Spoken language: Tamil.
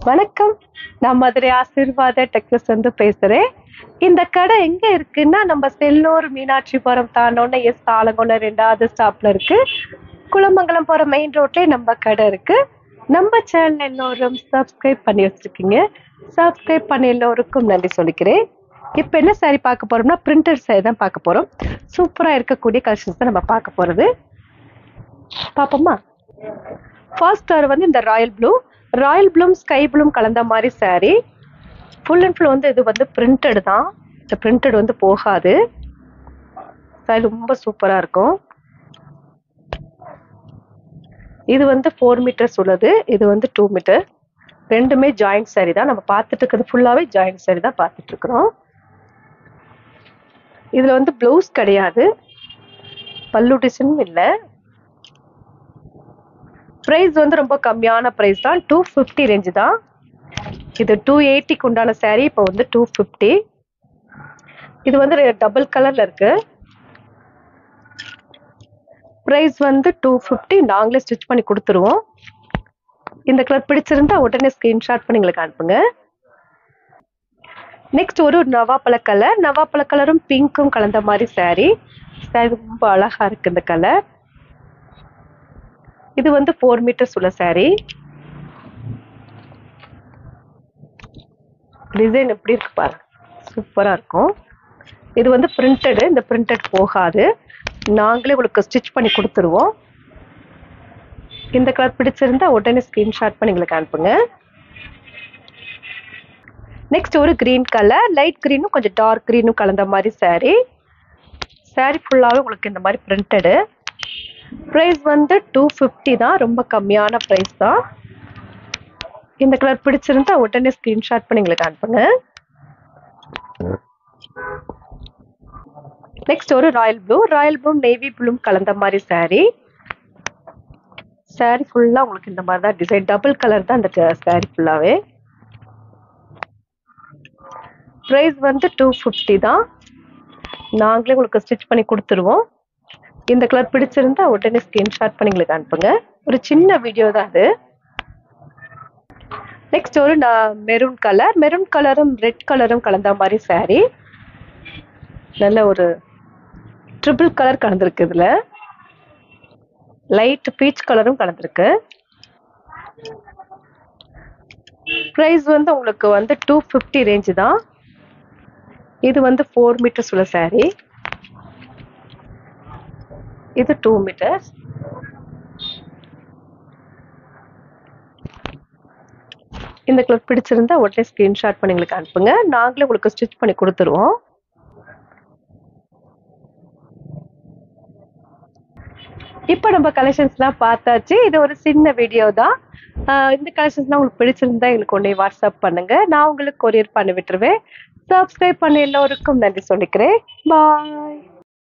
வணக்கம். நான் மதுரை ஆசீர்வாத டெக்ஸஸ் வந்து பேசுறேன். இந்த கடை எங்க இருக்குன்னா, நம்ம செல்லூர் மீனாட்சிபுரம் தாண்டோன ஆலங்குளம் 2வது ஸ்டாப்ல இருக்கு. குளமங்கலம் போற மெயின் ரோட்லயே நம்ம கடை இருக்கு. நம்ம சேனல் எல்லோரும் சப்ஸ்கிரைப் பண்ணி வச்சிருக்கீங்க. சப்ஸ்கிரைப் பண்ண எல்லோருக்கும் நன்றி சொல்லிக்கிறேன். இப்போ என்ன சாரி பார்க்க போறோம்னா, பிரிண்டட் சாரி தான் பார்க்க போறோம். சூப்பரா இருக்கக்கூடிய கலெக்ஷன்ஸ் தான் நம்ம பார்க்க போறது. பாப்போமா? ஃபர்ஸ்ட் வந்து இந்த ராயல் ப்ளூ ஸ்கை ப்ளூ கலந்த மாதிரி சாரி. ஃபுல் அண்ட் ஃபுல் வந்து இது வந்து பிரிண்டட் தான். இந்த பிரிண்டட் வந்து போகாது. சாரி ரொம்ப சூப்பரா இருக்கும். இது வந்து 4 மீட்டர்ஸ் உள்ளது. இது வந்து 2 மீட்டர். ரெண்டுமே ஜாயிண்ட் சாரி தான். நம்ம பார்த்துட்டு இருக்கிறது ஃபுல்லாவே ஜாயிண்ட் சாரி தான் பார்த்துட்டு இருக்கிறோம். இதுல வந்து ப்ளவுஸ் கிடையாது, பல்லு டிசைனும் இல்லை. பிரைஸ் வந்து ரொம்ப கம்மியான பிரைஸ் தான். 250 ரேஞ்சு தான். இது 280க்கு உண்டான சாரி இப்போ வந்து 250. இது வந்து டபுள் கலர்ல இருக்கு. பிரைஸ் வந்து 250. நாங்களே ஸ்டிச் பண்ணி கொடுத்துருவோம். இந்த கலர் பிடிச்சிருந்தா உடனே ஸ்கிரீன்ஷாட் பண்ணி எங்களுக்கு அனுப்புங்க. நெக்ஸ்ட் ஒரு நவாப்பழ கலரும் பிங்க்கும் கலந்த மாதிரி சாரி. ரொம்ப அழகா இருக்கு இந்த கலர். இது வந்து 4 மீட்டர்ஸ் உள்ள சாரி. டிசைன் எப்படி இருக்கு பாருங்க, சூப்பரா இருக்கும். இது வந்து பிரிண்டட். இந்த பிரிண்டட் போகாது. நாங்களே உங்களுக்கு ஸ்டிச் பண்ணி கொடுத்துருவோம். இந்த கலர் பிடிச்சிருந்தா உடனே ஸ்கிரீன்ஷாட் பண்ணி எங்களுக்கு அனுப்புங்க. நெக்ஸ்ட் ஒரு கிரீன் கலர், லைட் கிரீனும் கொஞ்சம் டார்க் கிரீனும் கலந்த மாதிரி சாரி. சாரி ஃபுல்லாவே உங்களுக்கு இந்த மாதிரி பிரிண்டடு. பிரைஸ் வந்து 250 தான். ரொம்ப கம்மியான பிரைஸ் தான். இந்த கலர் பிடிச்சிருந்தா உடனே ஸ்கிரீன்ஷாட் பண்ணி எங்களுக்கு அனுப்புங்க. நெக்ஸ்ட் ஒரு ராயல் ப்ளூ நேவி ப்ளூ கலந்த மாதிரி சாரி. சாரி ஃபுல்லா உங்களுக்கு இந்த மாதிரி தான் டிசைன். டபுள் கலர் தான் இந்த சாரி ஃபுல்லாவே. பிரைஸ் வந்து 250 தான். நாங்களே உங்களுக்கு ஸ்டிச் பண்ணி கொடுத்துருவோம். இந்த கலர் பிடிச்சிருந்தா உடனே ஸ்கிரீன்ஷாட் பண்ணி எங்களுக்கு அனுப்புங்க. ஒரு சின்ன வீடியோ தான் அது. நெக்ஸ்ட் ஒரு மெரூன் கலரும் ரெட் கலரும் கலந்த மாதிரி சாரி. நல்ல ஒரு ட்ரிபிள் கலர் கலந்துருக்கு. இதுல லைட் பீச் கலரும் கலந்துருக்கு. பிரைஸ் வந்து உங்களுக்கு வந்து 250 ரேஞ்சு தான். இது வந்து 4 மீட்டர்ஸ் உள்ள சாரி. இது 2 மீட்டர்ஸ். இந்த கலர் பிடிச்சிருந்தா உடனே ஸ்கிரீன்ஷாட் பண்ணி எங்களுக்கு அனுப்புங்க. நாங்களே உங்களுக்கு ஸ்டிச் பண்ணி கொடுத்துருவோம். இப்போ நம்ம கலெக்ஷன்ஸ்லாம் பார்த்தாச்சு. இது ஒரு சின்ன வீடியோ தான். இந்த கலெக்ஷன்ஸ்லாம் உங்களுக்கு பிடிச்சிருந்தா எங்களுக்கு ஒன்றே வாட்ஸ்அப் பண்ணுங்க. நான் உங்களுக்கு கொரியர் பண்ணி விட்டுருவேன். சப்ஸ்கிரைப் பண்ண எல்லோருக்கும் நன்றி சொல்லிக்கிறேன். பாய்.